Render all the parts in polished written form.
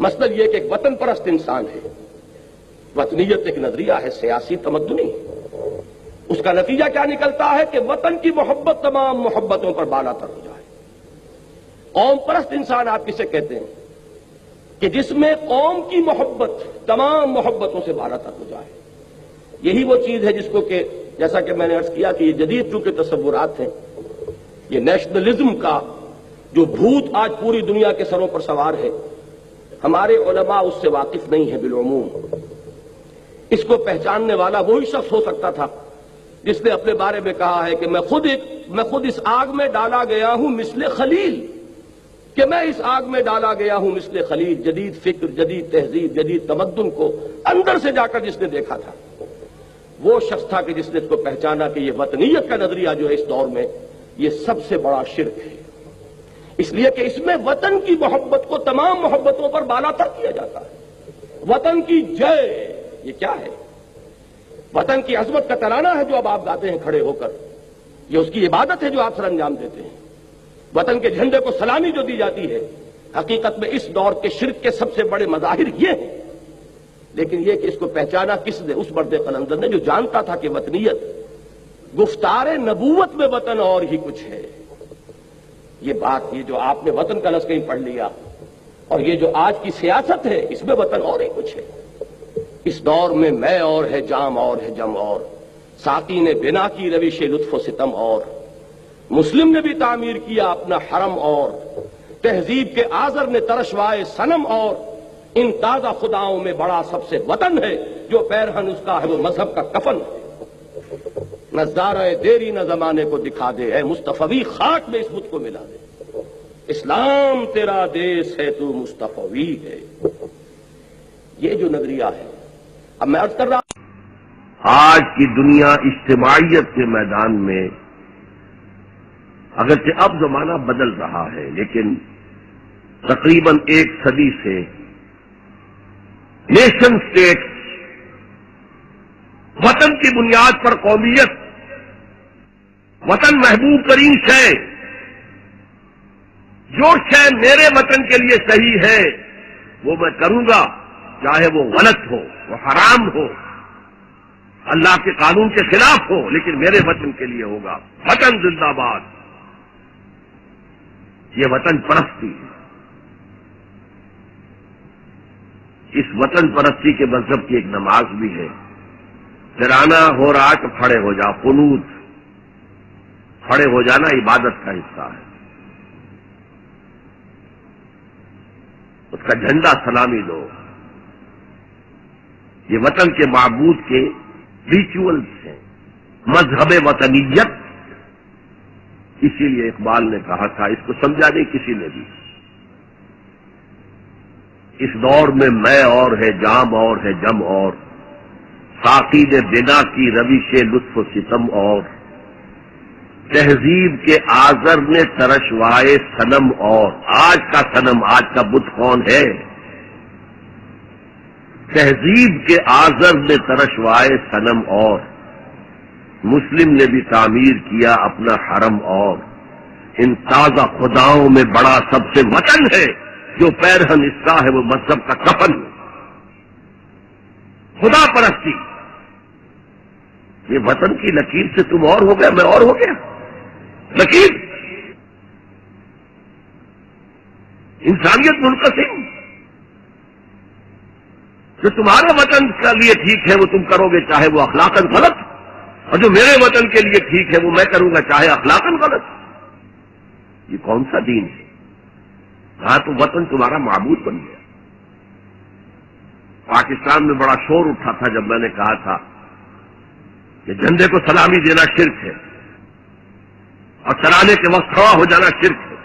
مسئلہ یہ کہ ایک وطن پرست انسان ہے، وطنیت ایک نظریہ ہے سیاسی تمدنی، اس کا نتیجہ کیا نکلتا ہے کہ وطن کی محبت تمام محبتوں پر بالا تر ہو جائے۔ قوم پرست انسان آپ کسے کہتے ہیں؟ کہ جس میں قوم کی محبت تمام محبتوں سے بالا تر ہو جائے۔ یہی وہ چیز ہے جس کو کہ جیسا کہ میں نے عرض کیا کہ یہ جدید چونکہ تصورات ہیں، یہ نیشنلزم کا جو بھوت آج پوری دنیا کے سروں پر سوار ہے، ہمارے علماء اس سے واقف نہیں ہیں بالعموم۔ اس کو پہچاننے والا وہی شخص ہو سکتا تھا جس نے اپنے بارے میں کہا ہے کہ میں خود اس آگ میں ڈالا گیا ہوں مثل خلیل، کہ میں اس آگ میں ڈالا گیا ہوں مثل خلیل۔ جدید فکر، جدید تہذیب، جدید تمدن کو اندر سے جا کر جس نے دیکھا تھا، وہ شخص تھا کہ جس نے اس کو پہچانا کہ یہ وطنیت کا نظریہ جو ہے اس دور میں یہ سب سے بڑا شرک ہے، اس لیے کہ اس میں وطن کی محبت کو تمام محبتوں پر بالا تر کیا جاتا ہے۔ وطن کی جے، یہ کیا ہے؟ وطن کی عظمت کا ترانہ ہے جو اب آپ گاتے ہیں کھڑے ہو کر، یہ اس کی عبادت ہے جو آپ سر انجام دیتے ہیں۔ وطن کے جھنڈے کو سلامی جو دی جاتی ہے، حقیقت میں اس دور کے شرک کے سب سے بڑے مظاہر یہ ہیں۔ لیکن یہ کہ اس کو پہچانا کس نے؟ اس مرد قلندر نے جو جانتا تھا کہ وطنیت گفتار نبوت میں وطن اور ہی کچھ ہے۔ یہ بات، یہ جو آپ نے وطن کا لفظ کہیں پڑھ لیا، اور یہ جو آج کی سیاست ہے اس میں وطن اور ہی کچھ ہے۔ اس دور میں میں اور ہے، جام اور ہے، جم اور، ساقی نے بنا کی روش لطف و ستم اور، مسلم نے بھی تعمیر کیا اپنا حرم اور، تہذیب کے آزر نے ترشوائے صنم اور، ان تازہ خداؤں میں بڑا سب سے وطن ہے، جو پیرہن اس کا ہے وہ مذہب کا کفن ہے۔ نہ زارہ دیری نہ زمانے کو دکھا دے، اے مصطفی خاک میں اس بت کو ملا دے۔ اسلام تیرا دیس ہے، تو مصطفی ہے۔ یہ جو نظریہ ہے، اب میں عرض کر رہا ہوں، آج کی دنیا اجتماعیت کے میدان میں اگرچہ اب زمانہ بدل رہا ہے، لیکن تقریباً ایک صدی سے نیشن اسٹیٹ وطن کی بنیاد پر قومیت، وطن محبوب ترین شے، جو شے میرے وطن کے لیے صحیح ہے وہ میں کروں گا، چاہے وہ غلط ہو، وہ حرام ہو، اللہ کے قانون کے خلاف ہو، لیکن میرے وطن کے لیے ہوگا۔ وطن زندہ باد، یہ وطن پرستی ہے۔ اس وطن پرستی کے مذہب کی ایک نماز بھی ہے، ترانہ ہو رہا تو کھڑے ہو جاؤ، قنوت، کھڑے ہو جانا عبادت کا حصہ ہے۔ اس کا جھنڈا سلامی دو، یہ وطن کے معبود کے ریچولز ہیں، مذہب وطنیت۔ اسی لیے اقبال نے کہا تھا، اس کو سمجھا نہیں کسی نے بھی، اس دور میں میں اور ہے، جام اور ہے، جم اور، ساقی نے بنا کی روش لطف و ستم اور، تہذیب کے آزر نے ترشوائے صنم اور۔ آج کا صنم، آج کا بت کون ہے؟ تہذیب کے آزر نے ترشوائے صنم اور، مسلم نے بھی تعمیر کیا اپنا حرم اور، ان تازہ خداؤں میں بڑا سب سے وطن ہے، جو پیرہن اس کا ہے وہ مذہب کا کفن ہے۔ خدا پرستی، یہ وطن کی لکیر سے تم اور ہو گیا، میں اور ہو گیا۔ لکیر انسانیت منقسم، جو تمہارے وطن کے لیے ٹھیک ہے وہ تم کرو گے چاہے وہ اخلاقاً غلط، اور جو میرے وطن کے لیے ٹھیک ہے وہ میں کروں گا چاہے اخلاقاً غلط۔ یہ کون سا دین ہے؟ ہاں تو وطن تمہارا معبود بن گیا۔ پاکستان میں بڑا شور اٹھا تھا جب میں نے کہا تھا کہ جھنڈے کو سلامی دینا شرک ہے اور چلانے کے وقت کھڑا ہو جانا شرک ہے۔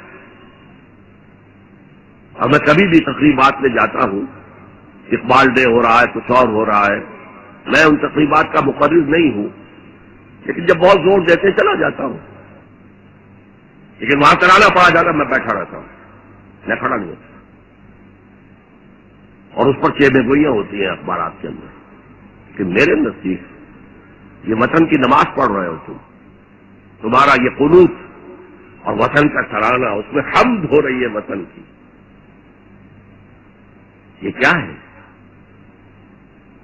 اور میں کبھی بھی تقریبات میں جاتا ہوں، اقبال ڈے ہو رہا ہے، کچھ اور ہو رہا ہے، میں ان تقریبات کا مقرر نہیں ہوں، لیکن جب بہت زور دیتے چلا جاتا ہوں، لیکن وہاں ترانہ پڑا جاتا میں بیٹھا رہتا ہوں، میں کھڑا نہیں ہوتا، اور اس پر چیبیں گوئیاں ہوتی ہیں اخبارات کے اندر کہ میرے نزدیک یہ وطن کی نماز پڑھ رہے ہو تمہارا یہ قنوت اور وطن کا ترانہ، اس میں حمد ہو رہی ہے وطن کی۔ یہ کیا ہے؟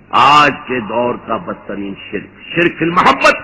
آج کے دور کا بدترین شرک، شرک فی المحبت،